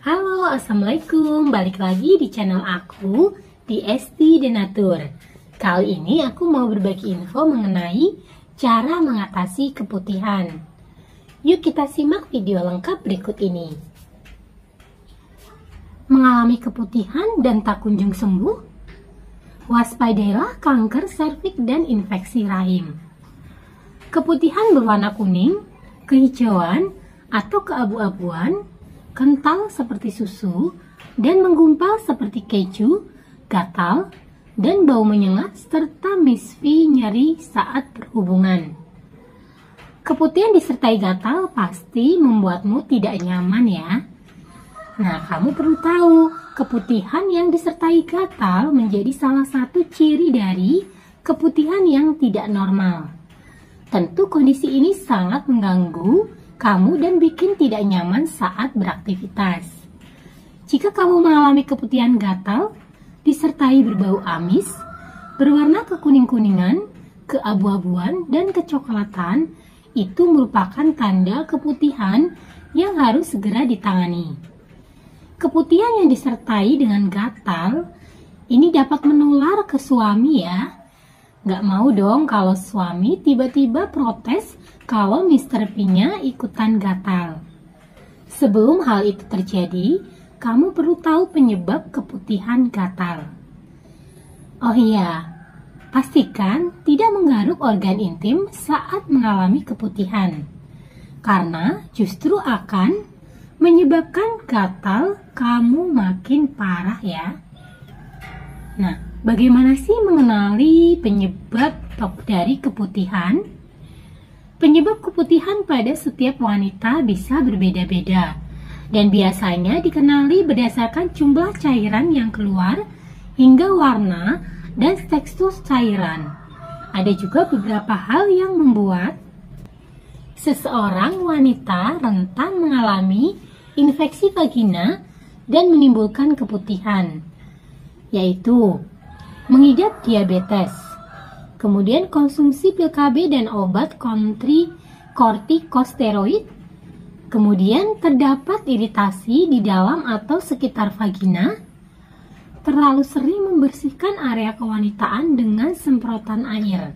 Halo, assalamualaikum. Balik lagi di channel aku di Esti Denatur. Kali ini aku mau berbagi info mengenai cara mengatasi keputihan. Yuk kita simak video lengkap berikut ini. Mengalami keputihan dan tak kunjung sembuh? Waspadailah kanker serviks dan infeksi rahim. Keputihan berwarna kuning, kehijauan, atau keabu-abuan, kental seperti susu, dan menggumpal seperti keju, gatal, dan bau menyengat, serta misfi nyeri saat berhubungan. Keputihan disertai gatal pasti membuatmu tidak nyaman ya. Nah, kamu perlu tahu, keputihan yang disertai gatal menjadi salah satu ciri dari keputihan yang tidak normal. Tentu kondisi ini sangat mengganggu kamu dan bikin tidak nyaman saat beraktivitas. Jika kamu mengalami keputihan gatal, disertai berbau amis, berwarna kekuning-kuningan, keabu-abuan, dan kecoklatan, itu merupakan tanda keputihan yang harus segera ditangani. Keputihan yang disertai dengan gatal, ini dapat menular ke suami ya. Nggak mau dong kalau suami tiba-tiba protes kalau Mr. P-nya ikutan gatal. Sebelum hal itu terjadi, kamu perlu tahu penyebab keputihan gatal. Oh iya, pastikan tidak menggaruk organ intim saat mengalami keputihan, karena justru akan menyebabkan gatal kamu makin parah ya. Nah, bagaimana sih mengenali penyebab dari keputihan? Penyebab keputihan pada setiap wanita bisa berbeda-beda dan biasanya dikenali berdasarkan jumlah cairan yang keluar hingga warna dan tekstur cairan. Ada juga beberapa hal yang membuat seseorang wanita rentan mengalami infeksi vagina dan menimbulkan keputihan, yaitu mengidap diabetes, kemudian konsumsi pil KB dan obat kortikosteroid, kemudian terdapat iritasi di dalam atau sekitar vagina, terlalu sering membersihkan area kewanitaan dengan semprotan air,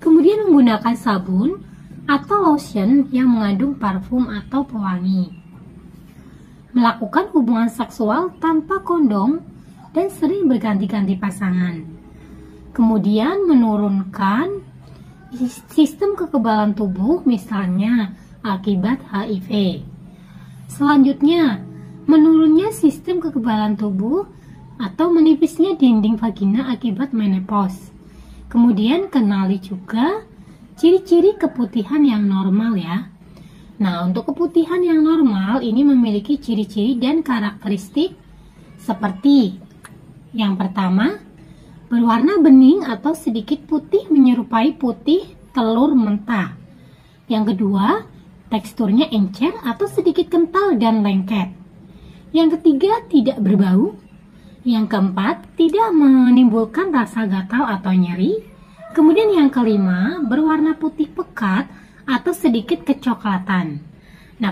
kemudian menggunakan sabun atau lotion yang mengandung parfum atau pewangi, melakukan hubungan seksual tanpa kondom, dan sering berganti-ganti pasangan. Kemudian menurunkan sistem kekebalan tubuh misalnya akibat HIV. Selanjutnya, menurunnya sistem kekebalan tubuh atau menipisnya dinding vagina akibat menopause. Kemudian kenali juga ciri-ciri keputihan yang normal ya. Nah, untuk keputihan yang normal ini memiliki ciri-ciri dan karakteristik seperti yang pertama, berwarna bening atau sedikit putih menyerupai putih telur mentah. Yang kedua, teksturnya encer atau sedikit kental dan lengket. Yang ketiga, tidak berbau. Yang keempat, tidak menimbulkan rasa gatal atau nyeri. Kemudian yang kelima, berwarna putih pekat atau sedikit kecoklatan. Nah,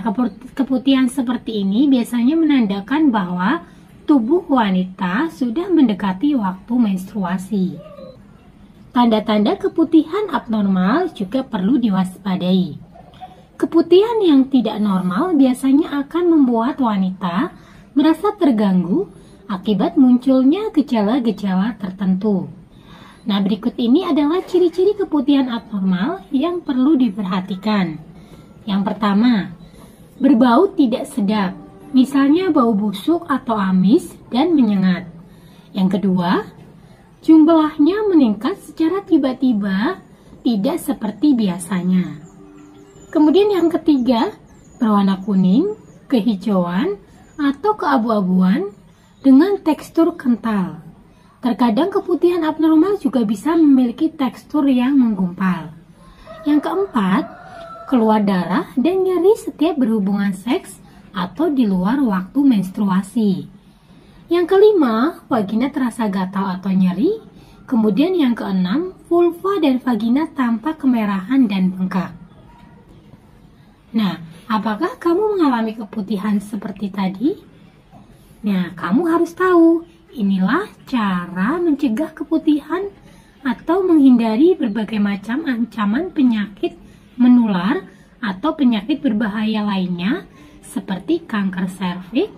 keputihan seperti ini biasanya menandakan bahwa tubuh wanita sudah mendekati waktu menstruasi. Tanda-tanda keputihan abnormal juga perlu diwaspadai. Keputihan yang tidak normal biasanya akan membuat wanita merasa terganggu akibat munculnya gejala-gejala tertentu. Nah, berikut ini adalah ciri-ciri keputihan abnormal yang perlu diperhatikan. Yang pertama, berbau tidak sedap, misalnya bau busuk atau amis dan menyengat. Yang kedua, jumlahnya meningkat secara tiba-tiba, tidak seperti biasanya. Kemudian yang ketiga, berwarna kuning, kehijauan, atau keabu-abuan dengan tekstur kental. Terkadang keputihan abnormal juga bisa memiliki tekstur yang menggumpal. Yang keempat, keluar darah dan nyeri setiap berhubungan seks atau di luar waktu menstruasi. Yang kelima, vagina terasa gatal atau nyeri. Kemudian yang keenam, vulva dan vagina tampak kemerahan dan bengkak. Nah, Apakah kamu mengalami keputihan seperti tadi? Nah, kamu harus tahu, inilah cara mencegah keputihan atau menghindari berbagai macam ancaman penyakit menular atau penyakit berbahaya lainnya seperti kanker serviks.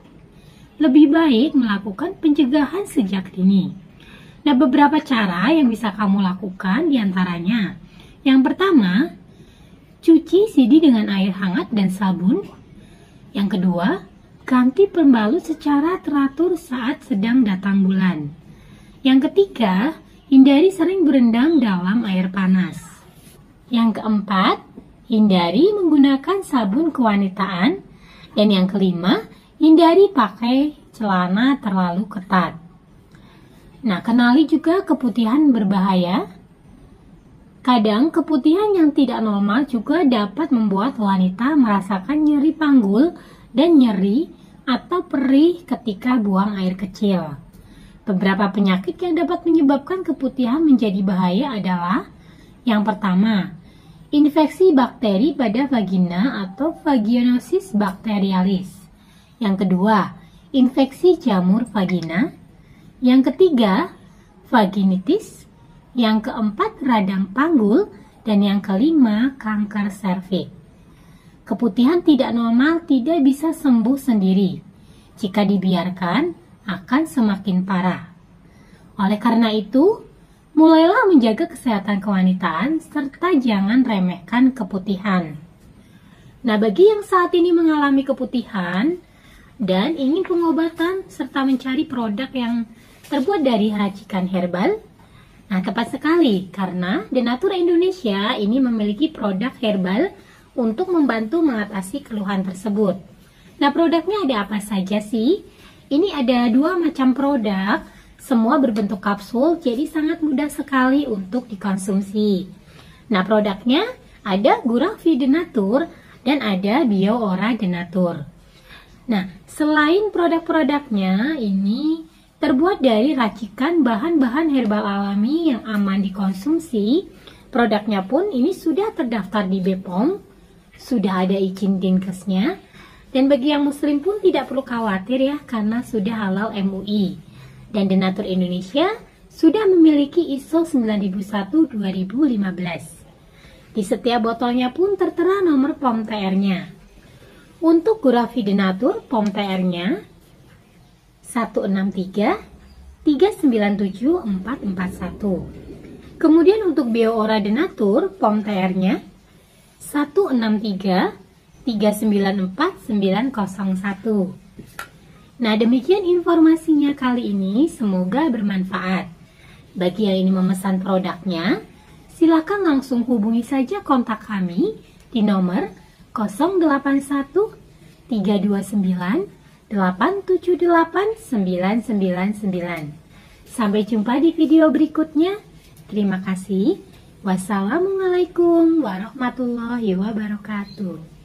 Lebih baik melakukan pencegahan sejak dini. Nah, beberapa cara yang bisa kamu lakukan diantaranya. Yang pertama, cuci sidi dengan air hangat dan sabun. Yang kedua, ganti pembalut secara teratur saat sedang datang bulan. Yang ketiga, hindari sering berendam dalam air panas. Yang keempat, hindari menggunakan sabun kewanitaan. Dan yang kelima, hindari pakai celana terlalu ketat. Nah, kenali juga keputihan berbahaya. Kadang keputihan yang tidak normal juga dapat membuat wanita merasakan nyeri panggul dan nyeri atau perih ketika buang air kecil. Beberapa penyakit yang dapat menyebabkan keputihan menjadi bahaya adalah yang pertama, infeksi bakteri pada vagina atau vaginosis bacterialis. Yang kedua, infeksi jamur vagina. Yang ketiga, vaginitis. Yang keempat, radang panggul. Dan yang kelima, kanker serviks. Keputihan tidak normal tidak bisa sembuh sendiri. Jika dibiarkan, akan semakin parah. Oleh karena itu, mulailah menjaga kesehatan kewanitaan serta jangan remehkan keputihan. Nah, bagi yang saat ini mengalami keputihan dan ingin pengobatan serta mencari produk yang terbuat dari racikan herbal, nah, tepat sekali karena Denatur Indonesia ini memiliki produk herbal untuk membantu mengatasi keluhan tersebut. Nah, produknya ada apa saja sih? Ini ada 2 macam produk, semua berbentuk kapsul, jadi sangat mudah sekali untuk dikonsumsi. Nah, produknya ada Gurafi Denatur dan ada Bioora Denatur. Nah, selain produk-produknya ini terbuat dari racikan bahan-bahan herbal alami yang aman dikonsumsi. Produknya pun ini sudah terdaftar di BPOM, sudah ada izin Dinkesnya, dan bagi yang muslim pun tidak perlu khawatir ya, karena sudah halal MUI. Dan Denatur Indonesia sudah memiliki ISO 9001-2015. Di setiap botolnya pun tertera nomor POM TR-nya. Untuk Gurafi Denatur, POM TR-nya 163 397 441. Kemudian untuk Bioora Denatur, POM TR-nya 163 394 901. Nah, demikian informasinya kali ini, semoga bermanfaat. Bagi yang ingin memesan produknya, silakan langsung hubungi saja kontak kami di nomor 081 329 878 999. Sampai jumpa di video berikutnya. Terima kasih. Wassalamualaikum warahmatullahi wabarakatuh.